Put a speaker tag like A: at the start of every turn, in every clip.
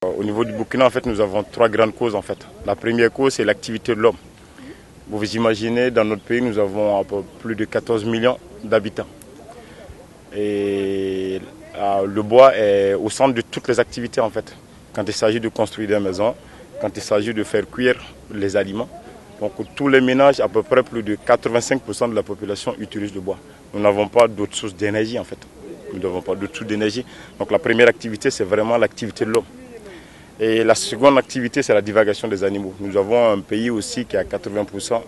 A: Au niveau du Burkina, en fait, nous avons trois grandes causes. En fait. La première cause, c'est l'activité de l'homme. Vous imaginez, dans notre pays, nous avons plus de 14 millions d'habitants. Et le bois est au centre de toutes les activités, en fait. Quand il s'agit de construire des maisons, quand il s'agit de faire cuire les aliments. Donc tous les ménages, à peu près plus de 85% de la population utilisent le bois. Nous n'avons pas d'autres sources d'énergie, en fait. Nous n'avons pas d'autres sources d'énergie. Donc la première activité, c'est vraiment l'activité de l'homme. Et la seconde activité, c'est la divagation des animaux. Nous avons un pays aussi qui est à 80%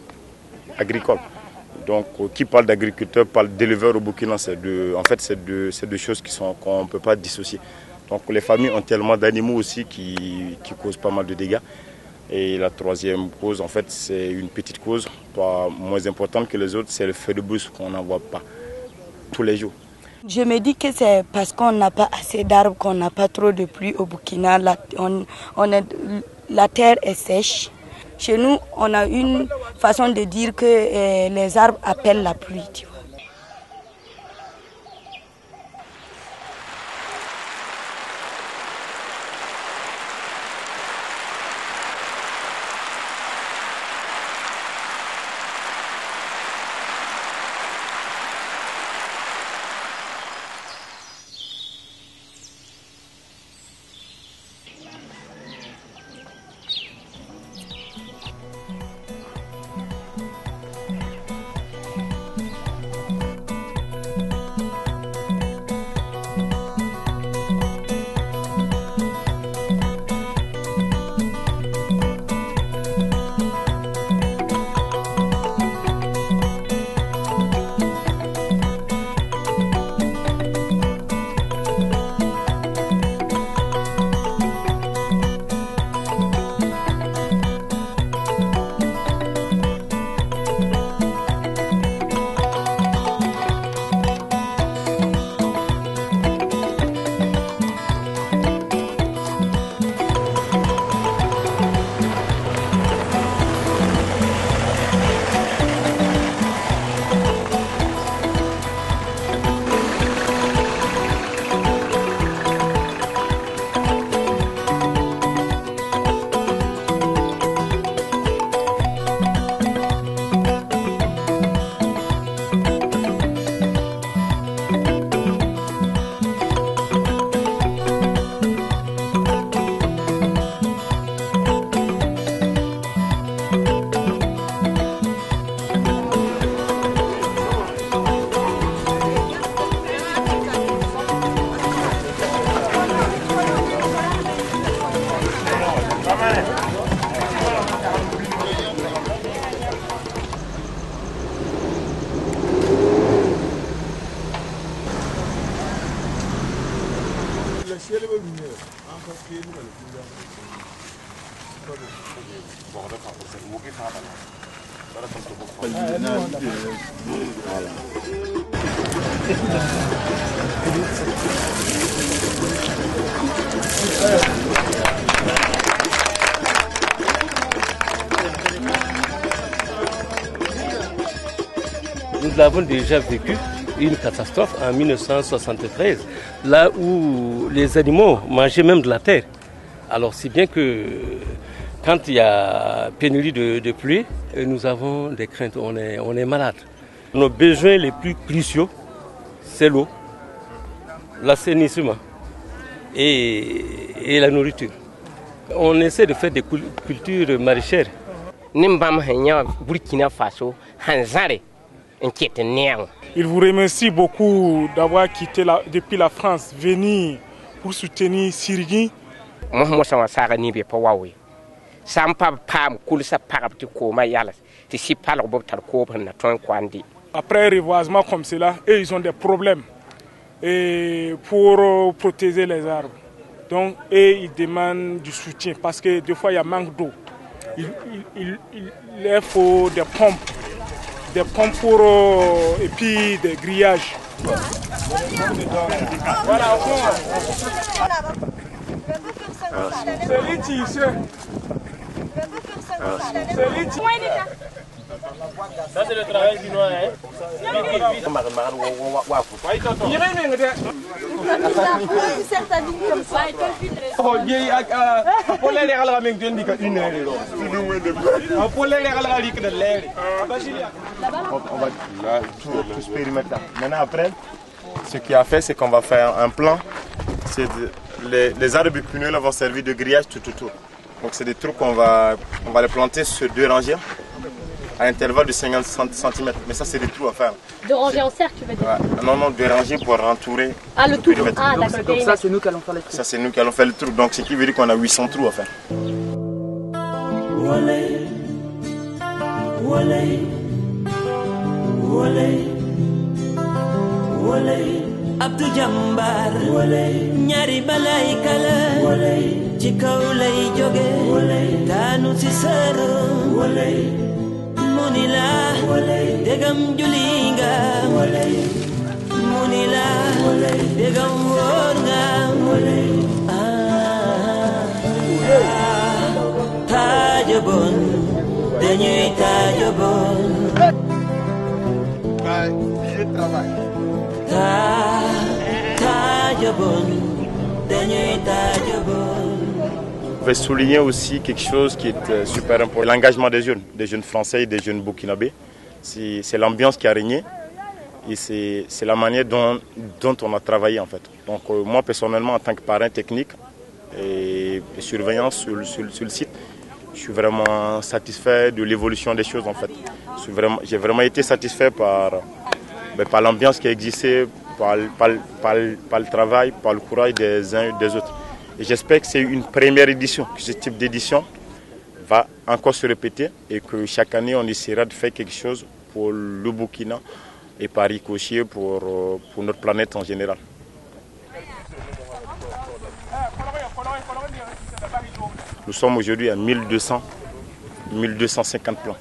A: agricole. Donc, qui parle d'agriculteurs, parle d'éleveurs au Burkina. En fait, c'est deux choses qu'on ne peut pas dissocier. Donc, les familles ont tellement d'animaux aussi qui causent pas mal de dégâts. Et la troisième cause, en fait, c'est une petite cause, pas moins importante que les autres, c'est le feu de brousse qu'on n'en voit pas tous les jours.
B: Je me dis que c'est parce qu'on n'a pas assez d'arbres, qu'on n'a pas trop de pluie au Burkina. La terre est sèche. Chez nous, on a une façon de dire que les arbres appellent la pluie. Tu vois.
C: Nous avons déjà vécu une catastrophe en 1973, là où les animaux mangeaient même de la terre. Alors c'est bien que quand il y a pénurie de pluie, nous avons des craintes, on est malade. Nos besoins les plus cruciaux, c'est l'eau, l'assainissement et la nourriture. On essaie de faire des cultures maraîchères.
D: Il vous remercie beaucoup d'avoir quitté depuis la France, venir pour soutenir Sirigui. Après un reboisement comme cela, eux, ils ont des problèmes pour protéger les arbres. Donc, ils demandent du soutien parce que des fois, il y a manque d'eau. Il leur faut des pompes et puis des grillages. Voilà, c'est
C: Ça c'est le travail chinois.
A: On va tout ce périmètre-là. Maintenant après, ce qu'il a fait, c'est qu'on va faire un plan. Les arbres épineux là vont servir de grillage tout autour. Donc c'est des trous qu'on va les planter sur 2 rangées à intervalle de 50 cm. Mais ça c'est des trous à faire.
E: 2 rangées en cercle tu veux dire?
A: Ouais. Non, 2 rangées pour entourer
E: le tout.
A: périmètre.
E: Ah d'accord.
F: Donc ça c'est nous qui allons faire les trous.
A: Ça c'est nous qui allons faire le trou. Donc ce qui veut dire qu'on a 800 trous à faire.
G: Abdou Jambar ñaari balay kala ci kaw lay jóge daanu ci sër mu ni la dégam juli nga mu ni la dégam wóor nga taajabon dañuy taajabon
A: Je vais souligner aussi quelque chose qui est super important, l'engagement des jeunes français et des jeunes burkinabés. C'est l'ambiance qui a régné et c'est la manière dont on a travaillé en fait. Donc moi personnellement en tant que parrain technique et surveillant sur le site, je suis vraiment satisfait de l'évolution des choses en fait. J'ai vraiment été satisfait par l'ambiance qui a existé, par le travail, par le courage des uns et des autres. Et j'espère que c'est une première édition, que ce type d'édition va encore se répéter et que chaque année on essaiera de faire quelque chose pour le Burkina et par ricochet pour notre planète en général. Nous sommes aujourd'hui à 1250 plants.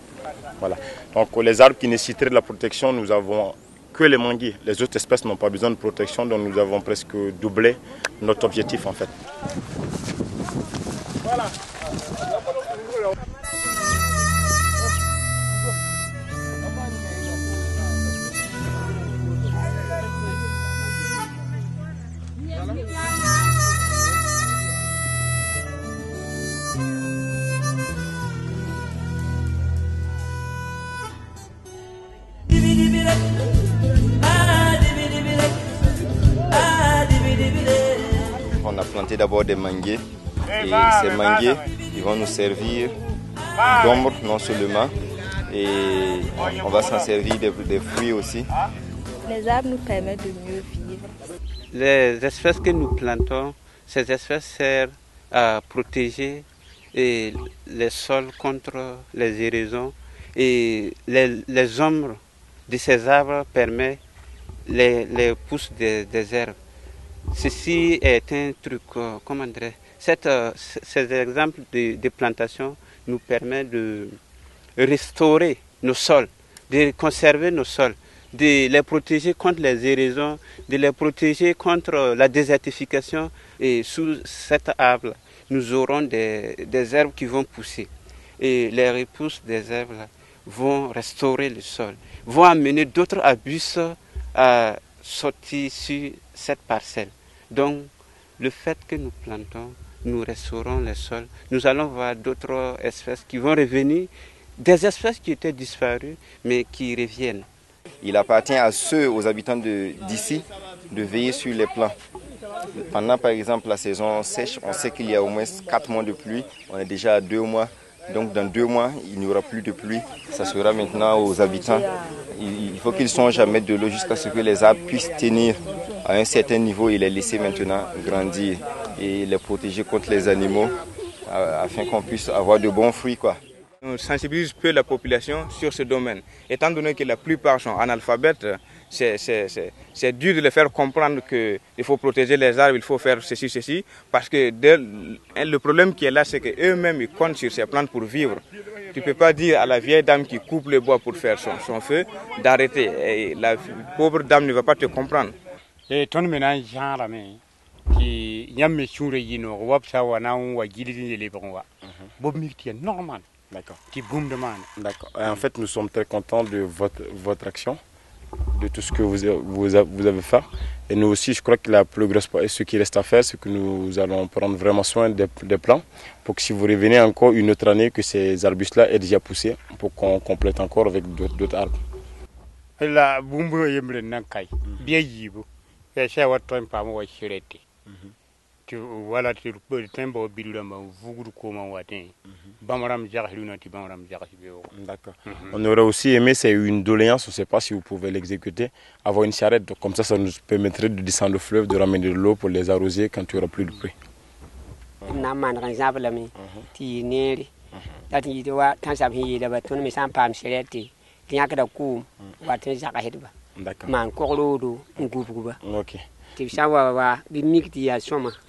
A: Voilà. Donc les arbres qui nécessiteraient de la protection, nous avons que les manguiers. Les autres espèces n'ont pas besoin de protection, donc nous avons presque doublé notre objectif en fait. Voilà.
H: On a planté d'abord des manguiers et ces manguiers ils vont nous servir d'ombre non seulement et on va s'en servir des fruits aussi.
I: Les arbres nous permettent de mieux vivre.
J: Les espèces que nous plantons, ces espèces servent à protéger les sols contre les érosions et les ombres de ces arbres permettent les pousses des herbes. Ceci est un truc, comment dire, ces exemples de plantation nous permettent de restaurer nos sols, de conserver nos sols, de les protéger contre les érosions, de les protéger contre la désertification. Et sous cet arbre, nous aurons des herbes qui vont pousser. Et les repousses des herbes là, vont restaurer le sol, vont amener d'autres arbustes à sortir sur cette parcelle. Donc, le fait que nous plantons, nous restaurons les sols. Nous allons voir d'autres espèces qui vont revenir, des espèces qui étaient disparues, mais qui reviennent.
H: Il appartient aux habitants d'ici de veiller sur les plants. Pendant par exemple la saison sèche, on sait qu'il y a au moins 4 mois de pluie, on est déjà à 2 mois. Donc dans 2 mois, il n'y aura plus de pluie. Ça sera maintenant aux habitants. Il faut qu'ils songent à mettre de l'eau jusqu'à ce que les arbres puissent tenir à un certain niveau et les laisser maintenant grandir et les protéger contre les animaux afin qu'on puisse avoir de bons fruits, quoi.
K: On sensibilise peu la population sur ce domaine. Étant donné que la plupart sont analphabètes, c'est dur de les faire comprendre qu'il faut protéger les arbres, il faut faire ceci, parce que le problème qui est là, c'est qu'eux-mêmes ils comptent sur ces plantes pour vivre. Tu ne peux pas dire à la vieille dame qui coupe le bois pour faire son feu d'arrêter. Et la pauvre dame ne va pas te comprendre.
L: Qui yam me chure yino wapsa wana wa gilini le bonwa bob mikti normal
A: D'accord.
E: Qui boum de man.
A: D'accord. En fait, nous sommes très contents de votre action, de tout ce que vous avez fait. Et nous aussi, je crois que la plus grosse, ce qui reste à faire, c'est que nous allons prendre vraiment soin des plants pour que si vous revenez encore une autre année, que ces arbustes-là aient déjà poussé pour qu'on complète encore avec d'autres arbres.
E: La boum yemre nankai. Bien yibo. Ya sha wato pa mo wa shirete. Tu voilà tu peux tembo bilula ma vuguru ko ma watin. Bamaram jahluna ti bamaram jahibeo.
A: D'accord. On aurait aussi aimé, c'est une doléance, je ne sais pas si vous pouvez l'exécuter, avoir une charrette. Donc, comme ça nous permettrait de descendre le fleuve, de ramener de l'eau pour les arroser quand il n'y aura plus de pluie. Ok.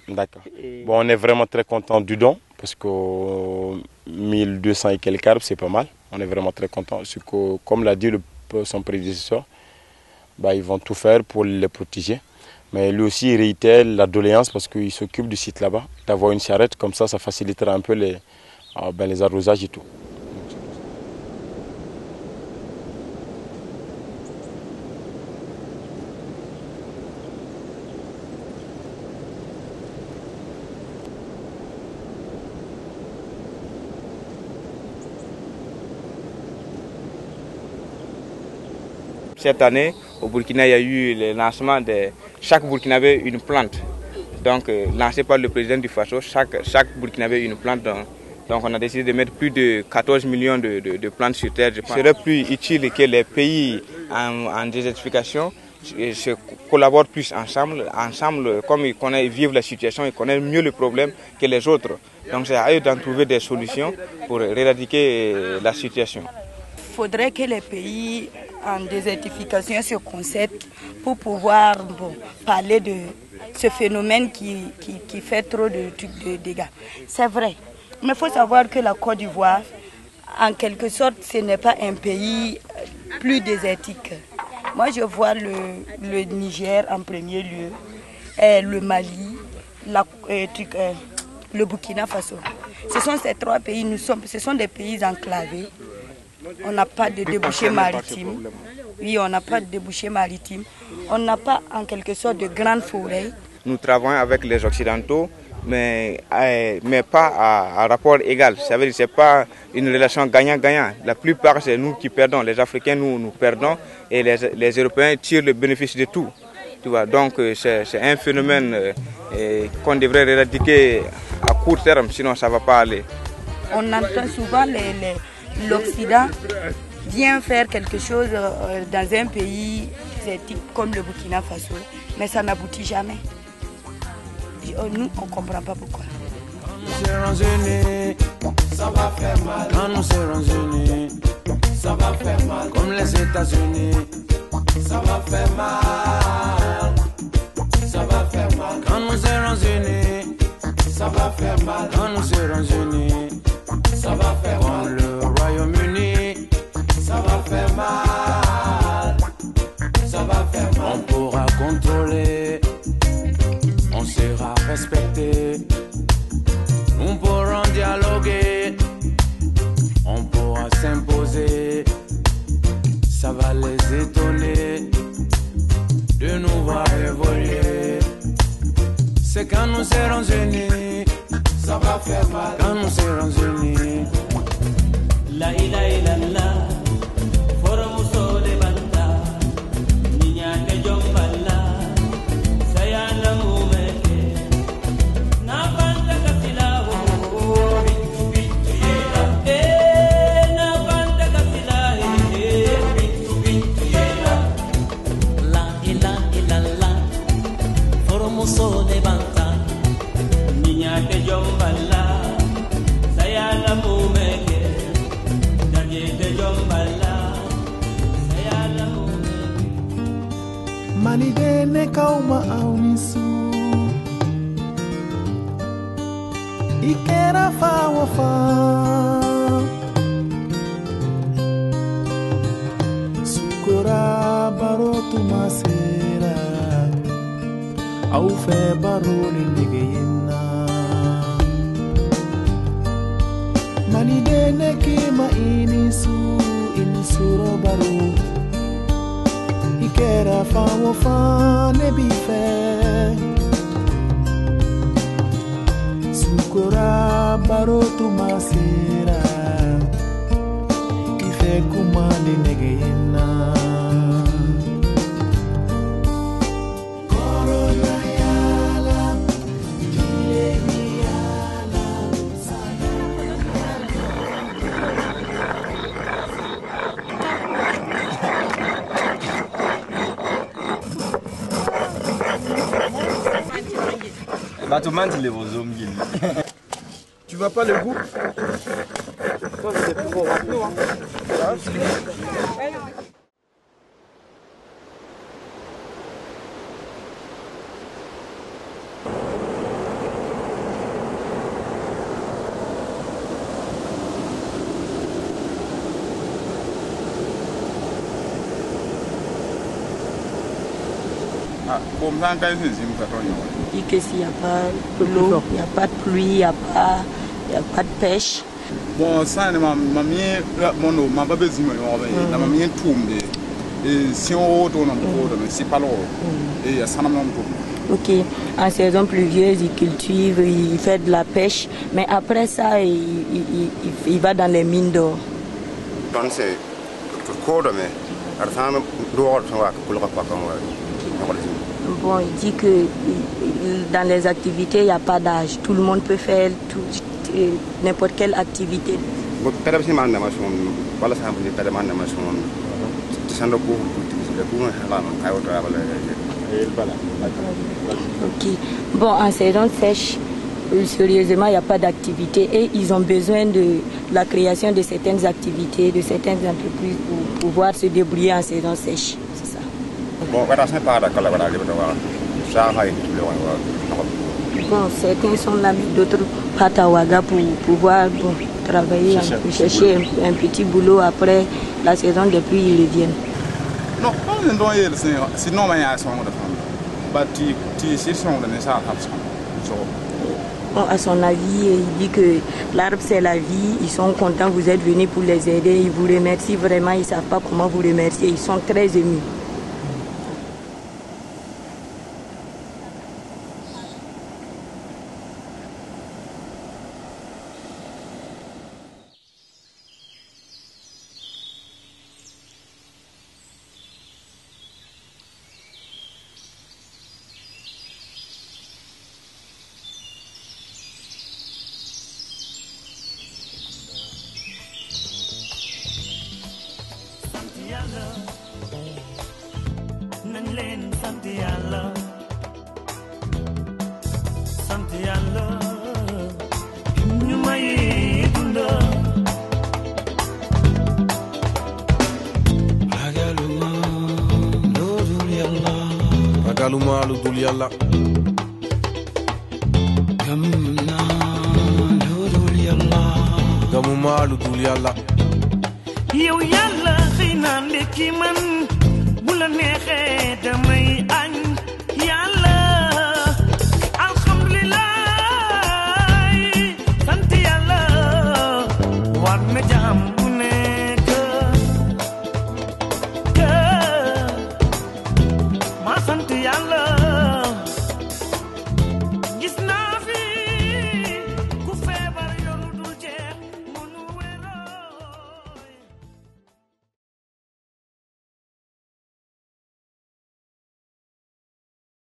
A: D'accord. Bon, on est vraiment très content du don parce que 1200 et quelques arbres, c'est pas mal. On est vraiment très content. Comme l'a dit son prédécesseur, bah, ils vont tout faire pour les protéger. Mais lui aussi, il réitère la doléance parce qu'il s'occupe du site là-bas, d'avoir une charrette. Comme ça facilitera un peu les arrosages et tout.
K: Cette année, au Burkina, il y a eu le lancement de chaque Burkinabé une plante. Donc, lancé par le président du Faso, chaque Burkinabé une plante. Donc, on a décidé de mettre plus de 14 millions de plantes sur terre. Il serait plus utile que les pays en désertification se collaborent plus ensemble, comme ils vivent la situation, ils connaissent mieux le problème que les autres. Donc, c'est à eux d'en trouver des solutions pour éradiquer la situation.
B: Il faudrait que les pays en désertification se concertent pour pouvoir parler de ce phénomène qui fait trop de dégâts. C'est vrai, mais il faut savoir que la Côte d'Ivoire, en quelque sorte, ce n'est pas un pays plus désertique. Moi, je vois le Niger en premier lieu, le Mali, le Burkina Faso. Ce sont ces trois pays, ce sont des pays enclavés. On n'a pas de débouché maritime. Oui, on n'a pas de débouché maritime. On n'a pas en quelque sorte de grandes forêts.
K: Nous travaillons avec les Occidentaux, mais pas à rapport égal. Ça veut dire que ce n'est pas une relation gagnant-gagnant. La plupart, c'est nous qui perdons. Les Africains, nous perdons. Et les Européens tirent le bénéfice de tout. Tu vois, donc, c'est un phénomène qu'on devrait éradiquer à court terme, sinon ça ne va pas aller.
B: On entend souvent l'Occident vient faire quelque chose dans un pays comme le Burkina Faso, mais ça n'aboutit jamais. Nous, on ne comprend pas pourquoi.
G: Nous serons unis, ça va faire mal. Quand nous serons unis, ça va faire mal. Comme les États-Unis, ça va faire mal. Ça va faire mal. Quand nous serons unis, ça va faire mal. Quand nous serons unis, ça va faire mal. Comme le Royaume-Uni, ça va faire mal. Ça va faire mal. On pourra contrôler, on sera respecté. Nous pourrons dialoguer, on pourra s'imposer. Ça va les étonner de nous voir évoluer. C'est quand nous serons unis, ça va faire mal. Quand nous serons unis. La ilaha illallah, forum sole banda, niña que jombala, sayana mumeke, na banda kasila ho, bitu yera, na banda kasila bitu yera. La ilaha illallah, forum sole banda, niña que jombala, sayana mumeke.
F: Manide ne kauma aunisu Ikera fa wafa Sukura barotu masera Au fe baroli nigeyina Manide ne ki baro ikera fawo fane bife sukura baro tumasira ife kumani negeyena corona yala dilemi yala
L: Tu vois pas le goût?
B: dit que s'il n'y a pas de l'eau, il n'y a pas de pluie, il n'y a pas de pêche.
L: Bon, ça, c'est pas l'eau.
B: Ok, en saison pluvieuse, il cultive, il fait de la pêche, mais après ça, il va dans les mines d'or. Bon, il dit que dans les activités, il n'y a pas d'âge. Tout le monde peut faire n'importe quelle activité. Ok. Bon, en saison sèche, sérieusement, il n'y a pas d'activité et ils ont besoin de la création de certaines activités, de certaines entreprises pour pouvoir se débrouiller en saison sèche. C'est ça. Bon, certains sont là, mais d'autres partent à Ouaga pour pouvoir travailler, chercher un petit boulot. Après la saison des pluies, ils reviennent.
L: Non, sinon,
B: bon, à son avis, il dit que l'arbre c'est la vie, ils sont contents, vous êtes venus pour les aider, ils vous remercient vraiment, ils ne savent pas comment vous remercier, ils sont très émus.
G: Yo yalla khina ndeki man